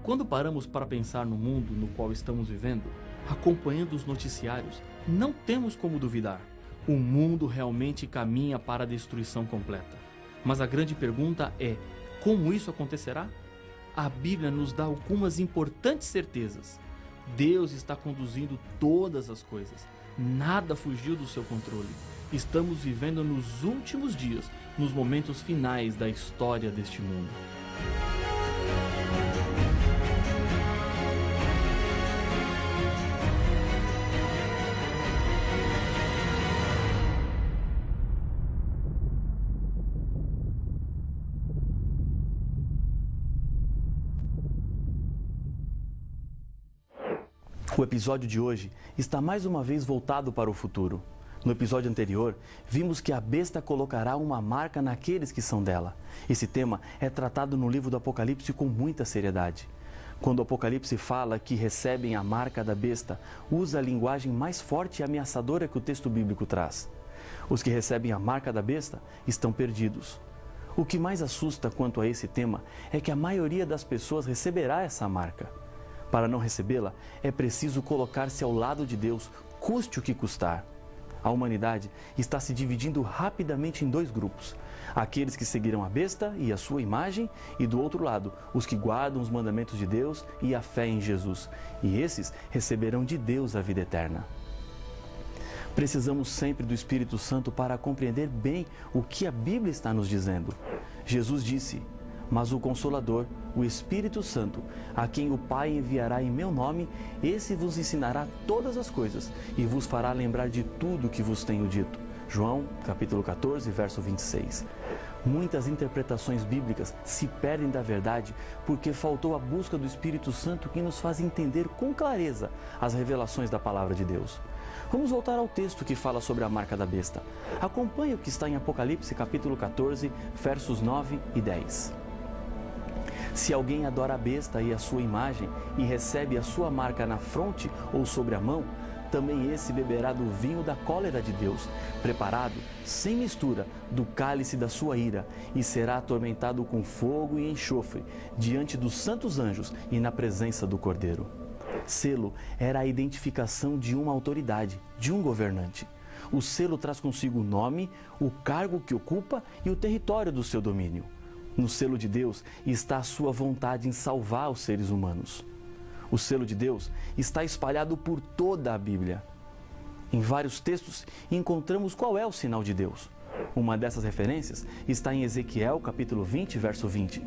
Quando paramos para pensar no mundo no qual estamos vivendo, acompanhando os noticiários, não temos como duvidar. O mundo realmente caminha para a destruição completa. Mas a grande pergunta é: como isso acontecerá? A Bíblia nos dá algumas importantes certezas. Deus está conduzindo todas as coisas. Nada fugiu do seu controle. Estamos vivendo nos últimos dias, nos momentos finais da história deste mundo. O episódio de hoje está mais uma vez voltado para o futuro. No episódio anterior, vimos que a besta colocará uma marca naqueles que são dela. Esse tema é tratado no livro do Apocalipse com muita seriedade. Quando o Apocalipse fala que recebem a marca da besta, usa a linguagem mais forte e ameaçadora que o texto bíblico traz. Os que recebem a marca da besta estão perdidos. O que mais assusta quanto a esse tema é que a maioria das pessoas receberá essa marca. Para não recebê-la, é preciso colocar-se ao lado de Deus, custe o que custar. A humanidade está se dividindo rapidamente em dois grupos: aqueles que seguirão a besta e a sua imagem, e do outro lado, os que guardam os mandamentos de Deus e a fé em Jesus. E esses receberão de Deus a vida eterna. Precisamos sempre do Espírito Santo para compreender bem o que a Bíblia está nos dizendo. Jesus disse: "Mas o Consolador, o Espírito Santo, a quem o Pai enviará em meu nome, esse vos ensinará todas as coisas e vos fará lembrar de tudo que vos tenho dito." João, capítulo 14, verso 26. Muitas interpretações bíblicas se perdem da verdade porque faltou a busca do Espírito Santo que nos faz entender com clareza as revelações da palavra de Deus. Vamos voltar ao texto que fala sobre a marca da besta. Acompanhe o que está em Apocalipse, capítulo 14, versos 9 e 10. Se alguém adora a besta e a sua imagem e recebe a sua marca na fronte ou sobre a mão, também esse beberá do vinho da cólera de Deus, preparado, sem mistura, do cálice da sua ira, e será atormentado com fogo e enxofre, diante dos santos anjos e na presença do Cordeiro. Selo era a identificação de uma autoridade, de um governante. O selo traz consigo o nome, o cargo que ocupa e o território do seu domínio. No selo de Deus está a sua vontade em salvar os seres humanos. O selo de Deus está espalhado por toda a Bíblia. Em vários textos encontramos qual é o sinal de Deus. Uma dessas referências está em Ezequiel, capítulo 20, verso 20.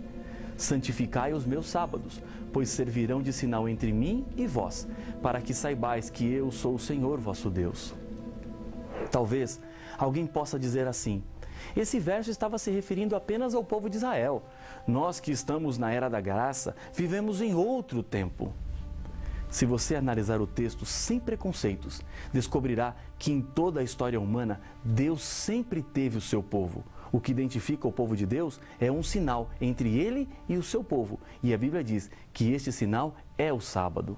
"Santificai os meus sábados, pois servirão de sinal entre mim e vós, para que saibais que eu sou o Senhor vosso Deus." Talvez alguém possa dizer assim: esse verso estava se referindo apenas ao povo de Israel. Nós que estamos na Era da Graça, vivemos em outro tempo. Se você analisar o texto sem preconceitos, descobrirá que em toda a história humana, Deus sempre teve o seu povo. O que identifica o povo de Deus é um sinal entre ele e o seu povo. E a Bíblia diz que este sinal é o sábado.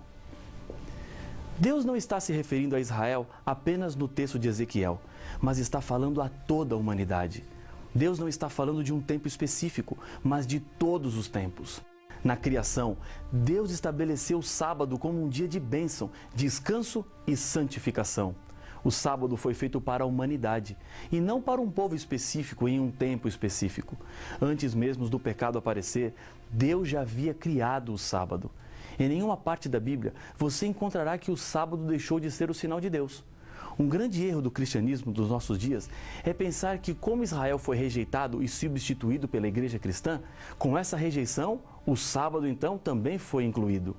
Deus não está se referindo a Israel apenas no texto de Ezequiel, mas está falando a toda a humanidade. Deus não está falando de um tempo específico, mas de todos os tempos. Na criação, Deus estabeleceu o sábado como um dia de bênção, descanso e santificação. O sábado foi feito para a humanidade e não para um povo específico em um tempo específico. Antes mesmo do pecado aparecer, Deus já havia criado o sábado. Em nenhuma parte da Bíblia você encontrará que o sábado deixou de ser o sinal de Deus. Um grande erro do cristianismo dos nossos dias é pensar que, como Israel foi rejeitado e substituído pela igreja cristã, com essa rejeição, o sábado então também foi incluído.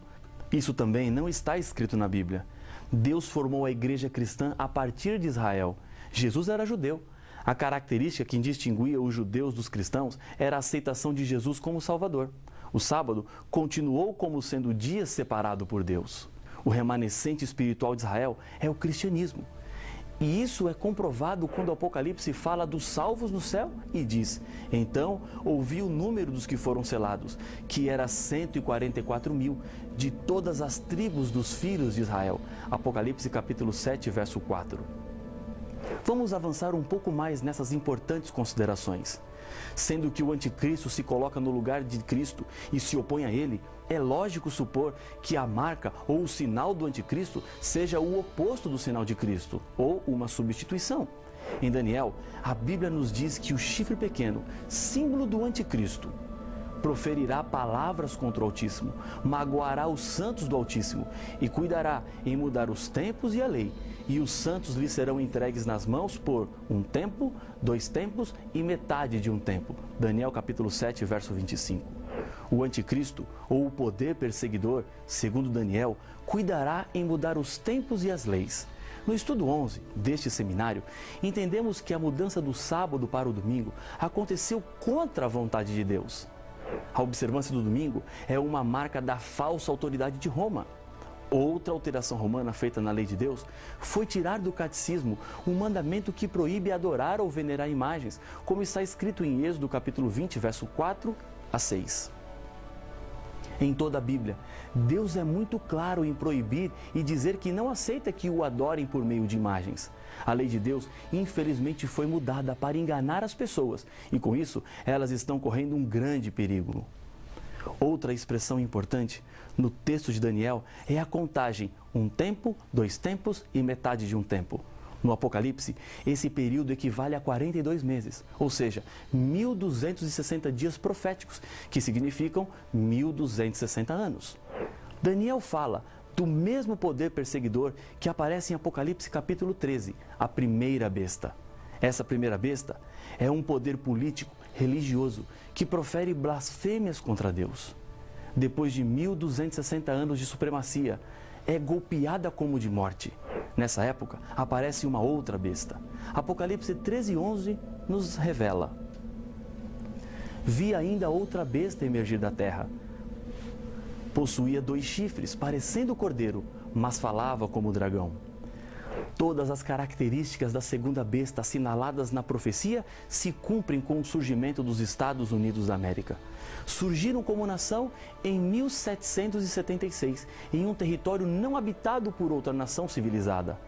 Isso também não está escrito na Bíblia. Deus formou a igreja cristã a partir de Israel. Jesus era judeu. A característica que distinguia os judeus dos cristãos era a aceitação de Jesus como Salvador. O sábado continuou como sendo o dia separado por Deus. O remanescente espiritual de Israel é o cristianismo. E isso é comprovado quando o Apocalipse fala dos salvos no céu e diz: "Então ouvi o número dos que foram selados, que era 144.000, de todas as tribos dos filhos de Israel." Apocalipse capítulo 7, verso 4. Vamos avançar um pouco mais nessas importantes considerações. Sendo que o anticristo se coloca no lugar de Cristo e se opõe a ele, é lógico supor que a marca ou o sinal do anticristo seja o oposto do sinal de Cristo, ou uma substituição. Em Daniel, a Bíblia nos diz que o chifre pequeno, símbolo do anticristo, proferirá palavras contra o Altíssimo, magoará os santos do Altíssimo e cuidará em mudar os tempos e a lei. E os santos lhe serão entregues nas mãos por um tempo, 2 tempos e metade de um tempo. Daniel capítulo 7, verso 25. O anticristo, ou o poder perseguidor, segundo Daniel, cuidará em mudar os tempos e as leis. No estudo 11 deste seminário, entendemos que a mudança do sábado para o domingo aconteceu contra a vontade de Deus. A observância do domingo é uma marca da falsa autoridade de Roma. Outra alteração romana feita na lei de Deus foi tirar do catecismo um mandamento que proíbe adorar ou venerar imagens, como está escrito em Êxodo capítulo 20, verso 4 a 6. Em toda a Bíblia, Deus é muito claro em proibir e dizer que não aceita que o adorem por meio de imagens. A lei de Deus, infelizmente, foi mudada para enganar as pessoas e, com isso, elas estão correndo um grande perigo. Outra expressão importante no texto de Daniel é a contagem, 1 tempo, 2 tempos e metade de um tempo. No Apocalipse, esse período equivale a 42 meses, ou seja, 1.260 dias proféticos, que significam 1.260 anos. Daniel fala do mesmo poder perseguidor que aparece em Apocalipse capítulo 13, a primeira besta. Essa primeira besta é um poder político, religioso, que profere blasfêmias contra Deus. Depois de 1.260 anos de supremacia, é golpeada como de morte. Nessa época, aparece uma outra besta. Apocalipse 13:11 nos revela: Vi ainda outra besta emergir da terra. Possuía 2 chifres, parecendo cordeiro, mas falava como dragão. Todas as características da segunda besta assinaladas na profecia se cumprem com o surgimento dos Estados Unidos da América. Surgiram como nação em 1776, em um território não habitado por outra nação civilizada.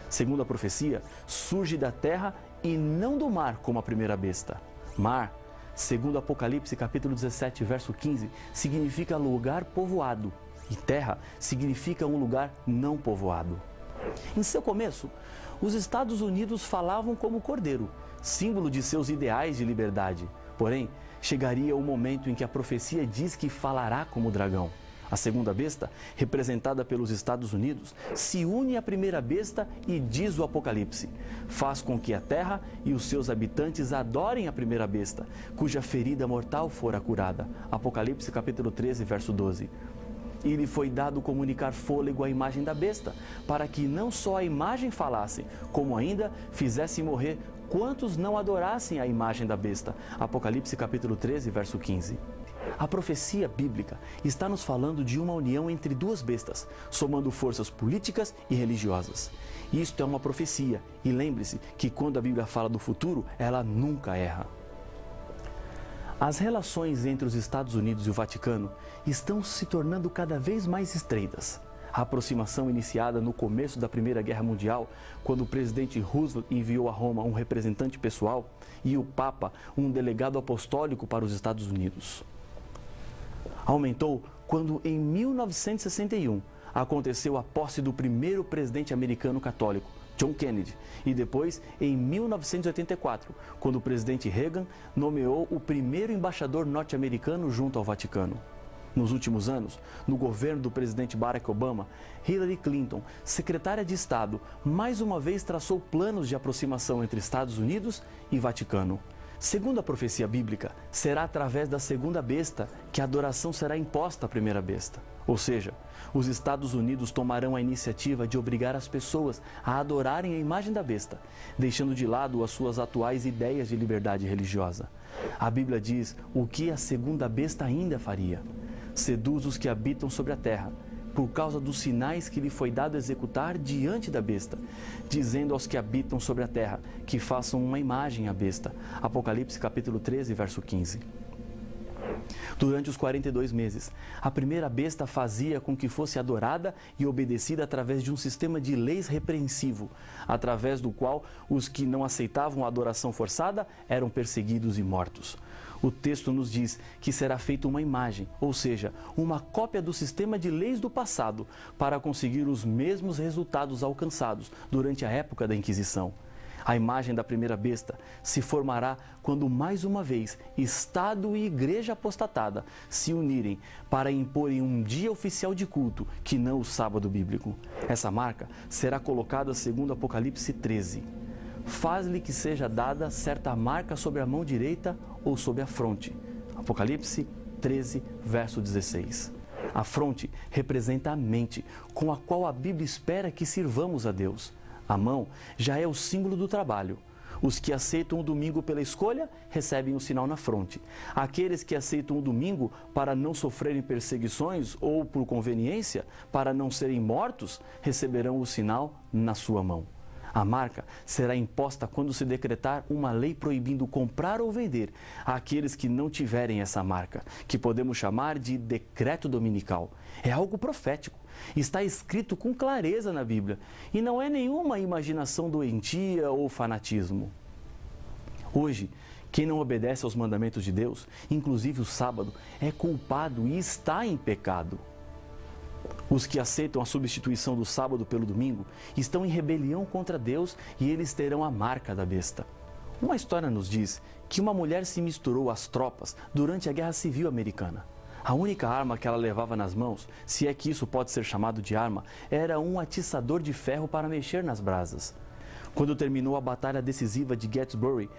Segundo a profecia, surge da terra e não do mar como a primeira besta. Mar, segundo Apocalipse capítulo 17, verso 15, significa lugar povoado, e terra significa um lugar não povoado. Em seu começo, os Estados Unidos falavam como cordeiro, símbolo de seus ideais de liberdade. Porém, chegaria o momento em que a profecia diz que falará como dragão. A segunda besta, representada pelos Estados Unidos, se une à primeira besta e diz o Apocalipse: faz com que a terra e os seus habitantes adorem a primeira besta, cuja ferida mortal fora curada. Apocalipse capítulo 13, verso 12. E lhe foi dado comunicar fôlego à imagem da besta, para que não só a imagem falasse, como ainda fizesse morrer quantos não adorassem a imagem da besta. Apocalipse capítulo 13, verso 15. A profecia bíblica está nos falando de uma união entre 2 bestas, somando forças políticas e religiosas. Isto é uma profecia, e lembre-se que quando a Bíblia fala do futuro, ela nunca erra. As relações entre os Estados Unidos e o Vaticano estão se tornando cada vez mais estreitas. A aproximação iniciada no começo da Primeira Guerra Mundial, quando o presidente Roosevelt enviou a Roma um representante pessoal e o Papa um delegado apostólico para os Estados Unidos. Aumentou quando, em 1961, aconteceu a posse do primeiro presidente americano católico, John Kennedy, e depois, em 1984, quando o presidente Reagan nomeou o primeiro embaixador norte-americano junto ao Vaticano. Nos últimos anos, no governo do presidente Barack Obama, Hillary Clinton, secretária de Estado, mais uma vez traçou planos de aproximação entre Estados Unidos e Vaticano. Segundo a profecia bíblica, será através da segunda besta que a adoração será imposta à primeira besta. Ou seja, os Estados Unidos tomarão a iniciativa de obrigar as pessoas a adorarem a imagem da besta, deixando de lado as suas atuais ideias de liberdade religiosa. A Bíblia diz o que a segunda besta ainda faria: seduz os que habitam sobre a terra, por causa dos sinais que lhe foi dado executar diante da besta, dizendo aos que habitam sobre a terra que façam uma imagem à besta. Apocalipse capítulo 13, verso 15. Durante os 42 meses, a primeira besta fazia com que fosse adorada e obedecida através de um sistema de leis repreensivo, através do qual os que não aceitavam a adoração forçada eram perseguidos e mortos. O texto nos diz que será feita uma imagem, ou seja, uma cópia do sistema de leis do passado, para conseguir os mesmos resultados alcançados durante a época da Inquisição. A imagem da primeira besta se formará quando, mais uma vez, Estado e Igreja apostatada se unirem para imporem um dia oficial de culto que não o sábado bíblico. Essa marca será colocada segundo Apocalipse 13. Faz-lhe que seja dada certa marca sobre a mão direita ou sobre a fronte. Apocalipse 13, verso 16. A fronte representa a mente, com a qual a Bíblia espera que sirvamos a Deus. A mão já é o símbolo do trabalho. Os que aceitam o domingo pela escolha recebem o sinal na fronte. Aqueles que aceitam o domingo para não sofrerem perseguições ou por conveniência, para não serem mortos, receberão o sinal na sua mão. A marca será imposta quando se decretar uma lei proibindo comprar ou vender àqueles que não tiverem essa marca, que podemos chamar de decreto dominical. É algo profético. Está escrito com clareza na Bíblia e não é nenhuma imaginação doentia ou fanatismo. Hoje, quem não obedece aos mandamentos de Deus, inclusive o sábado, é culpado e está em pecado. Os que aceitam a substituição do sábado pelo domingo estão em rebelião contra Deus e eles terão a marca da besta. Uma história nos diz que uma mulher se misturou às tropas durante a Guerra Civil Americana. A única arma que ela levava nas mãos, se é que isso pode ser chamado de arma, era um atiçador de ferro para mexer nas brasas. Quando terminou a batalha decisiva de Gettysburg,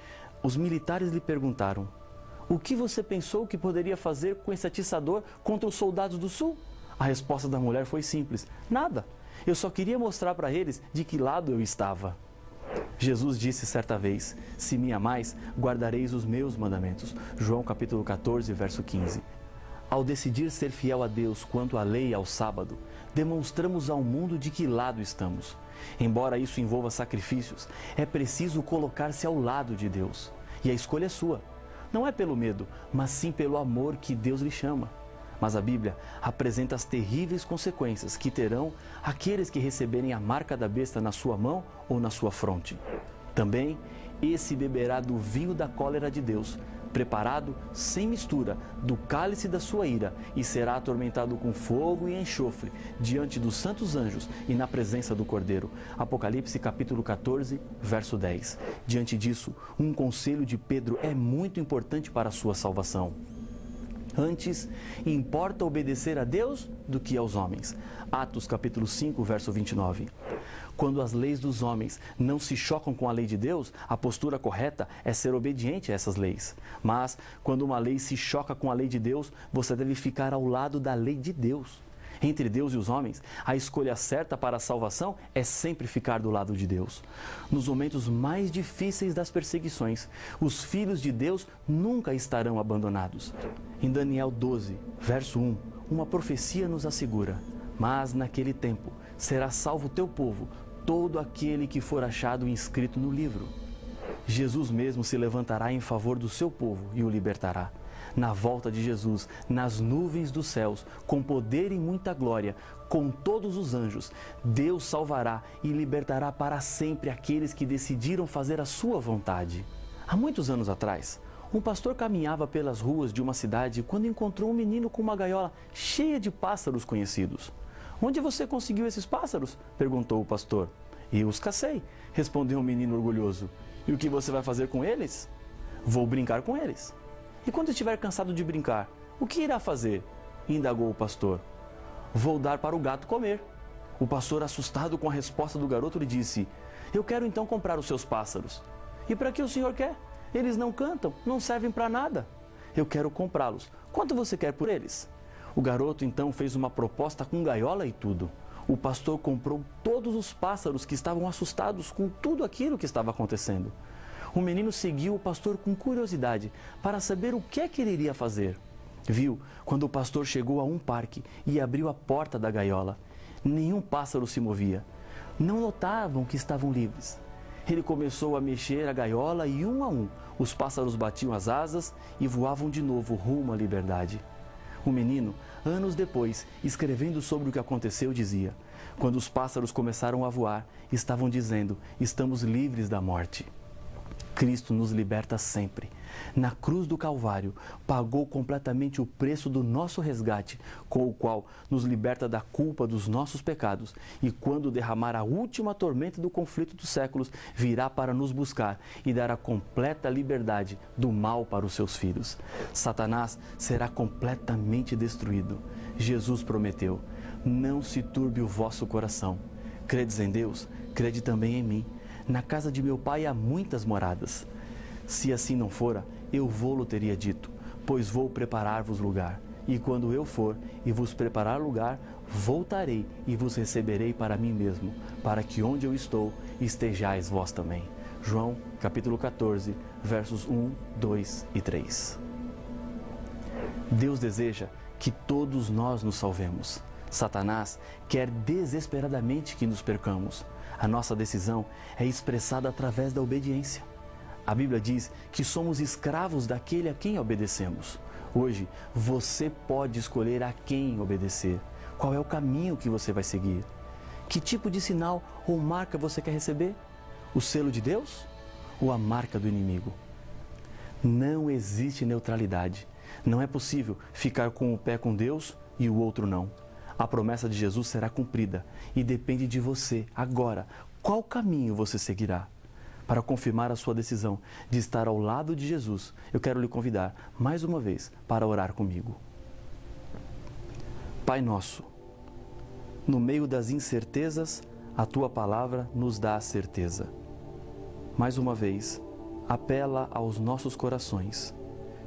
os militares lhe perguntaram: "O que você pensou que poderia fazer com esse atiçador contra os soldados do Sul?" A resposta da mulher foi simples: "Nada. Eu só queria mostrar para eles de que lado eu estava." Jesus disse certa vez: "Se me amais, guardareis os meus mandamentos." João capítulo 14, verso 15. Ao decidir ser fiel a Deus quanto à lei e ao sábado, demonstramos ao mundo de que lado estamos. Embora isso envolva sacrifícios, é preciso colocar-se ao lado de Deus. E a escolha é sua. Não é pelo medo, mas sim pelo amor que Deus lhe chama. Mas a Bíblia apresenta as terríveis consequências que terão aqueles que receberem a marca da besta na sua mão ou na sua fronte. Também, esse beberá do vinho da cólera de Deus, preparado sem mistura do cálice da sua ira, e será atormentado com fogo e enxofre diante dos santos anjos e na presença do Cordeiro. Apocalipse capítulo 14, verso 10. Diante disso, um conselho de Pedro é muito importante para a sua salvação. Antes, importa obedecer a Deus do que aos homens. Atos capítulo 5, verso 29. Quando as leis dos homens não se chocam com a lei de Deus, a postura correta é ser obediente a essas leis. Mas, quando uma lei se choca com a lei de Deus, você deve ficar ao lado da lei de Deus. Entre Deus e os homens, a escolha certa para a salvação é sempre ficar do lado de Deus. Nos momentos mais difíceis das perseguições, os filhos de Deus nunca estarão abandonados. Em Daniel 12, verso 1, uma profecia nos assegura: "Mas naquele tempo será salvo o teu povo, todo aquele que for achado inscrito no livro." Jesus mesmo se levantará em favor do seu povo e o libertará. Na volta de Jesus, nas nuvens dos céus, com poder e muita glória, com todos os anjos, Deus salvará e libertará para sempre aqueles que decidiram fazer a sua vontade. Há muitos anos atrás, um pastor caminhava pelas ruas de uma cidade quando encontrou um menino com uma gaiola cheia de pássaros conhecidos. "Onde você conseguiu esses pássaros?" perguntou o pastor. "Eu os cacei", respondeu o menino orgulhoso. "E o que você vai fazer com eles?" "Vou brincar com eles." "E quando estiver cansado de brincar, o que irá fazer?" indagou o pastor. "Vou dar para o gato comer." O pastor, assustado com a resposta do garoto, lhe disse: "Eu quero então comprar os seus pássaros." "E para que o senhor quer? Eles não cantam, não servem para nada." "Eu quero comprá-los. Quanto você quer por eles?" O garoto então fez uma proposta com gaiola e tudo. O pastor comprou todos os pássaros que estavam assustados com tudo aquilo que estava acontecendo. O menino seguiu o pastor com curiosidade para saber o que é que ele iria fazer. Viu quando o pastor chegou a um parque e abriu a porta da gaiola. Nenhum pássaro se movia. Não notavam que estavam livres. Ele começou a mexer a gaiola e, um a um, os pássaros batiam as asas e voavam de novo rumo à liberdade. O menino, anos depois, escrevendo sobre o que aconteceu, dizia: quando os pássaros começaram a voar, estavam dizendo: estamos livres da morte. Cristo nos liberta sempre. Na cruz do Calvário, pagou completamente o preço do nosso resgate, com o qual nos liberta da culpa dos nossos pecados, e quando derramar a última tormenta do conflito dos séculos, virá para nos buscar e dar a completa liberdade do mal para os seus filhos. Satanás será completamente destruído. Jesus prometeu: não se turbe o vosso coração. Credes em Deus? Crede também em mim. Na casa de meu pai há muitas moradas. Se assim não fora, eu vou-lo teria dito, pois vou preparar-vos lugar. E quando eu for e vos preparar lugar, voltarei e vos receberei para mim mesmo, para que onde eu estou, estejais vós também. João, capítulo 14, versos 1, 2 e 3. Deus deseja que todos nós nos salvemos. Satanás quer desesperadamente que nos percamos. A nossa decisão é expressada através da obediência. A Bíblia diz que somos escravos daquele a quem obedecemos. Hoje, você pode escolher a quem obedecer. Qual é o caminho que você vai seguir? Que tipo de sinal ou marca você quer receber? O selo de Deus ou a marca do inimigo? Não existe neutralidade. Não é possível ficar com o pé com Deus e o outro não. A promessa de Jesus será cumprida e depende de você, agora, qual caminho você seguirá. Para confirmar a sua decisão de estar ao lado de Jesus, eu quero lhe convidar, mais uma vez, para orar comigo. Pai nosso, no meio das incertezas, a Tua palavra nos dá a certeza. Mais uma vez, apela aos nossos corações.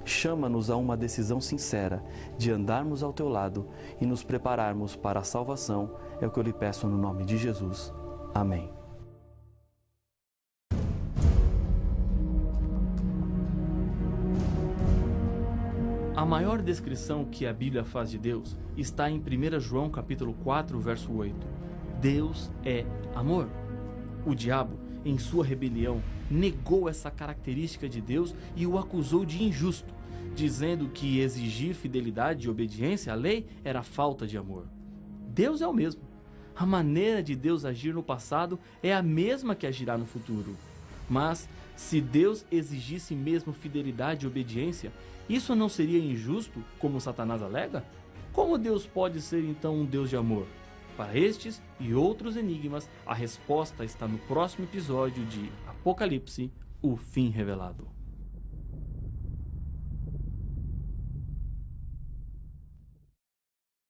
Chama-nos a uma decisão sincera de andarmos ao Teu lado e nos prepararmos para a salvação, é o que eu lhe peço no nome de Jesus. Amém. A maior descrição que a Bíblia faz de Deus está em 1 João capítulo 4, verso 8. Deus é amor. O diabo, em sua rebelião, negou essa característica de Deus e o acusou de injusto, dizendo que exigir fidelidade e obediência à lei era falta de amor. Deus é o mesmo. A maneira de Deus agir no passado é a mesma que agirá no futuro. Mas, se Deus exigisse mesmo fidelidade e obediência, isso não seria injusto, como Satanás alega? Como Deus pode ser então um Deus de amor? Para estes e outros enigmas, a resposta está no próximo episódio de Apocalipse, o fim revelado.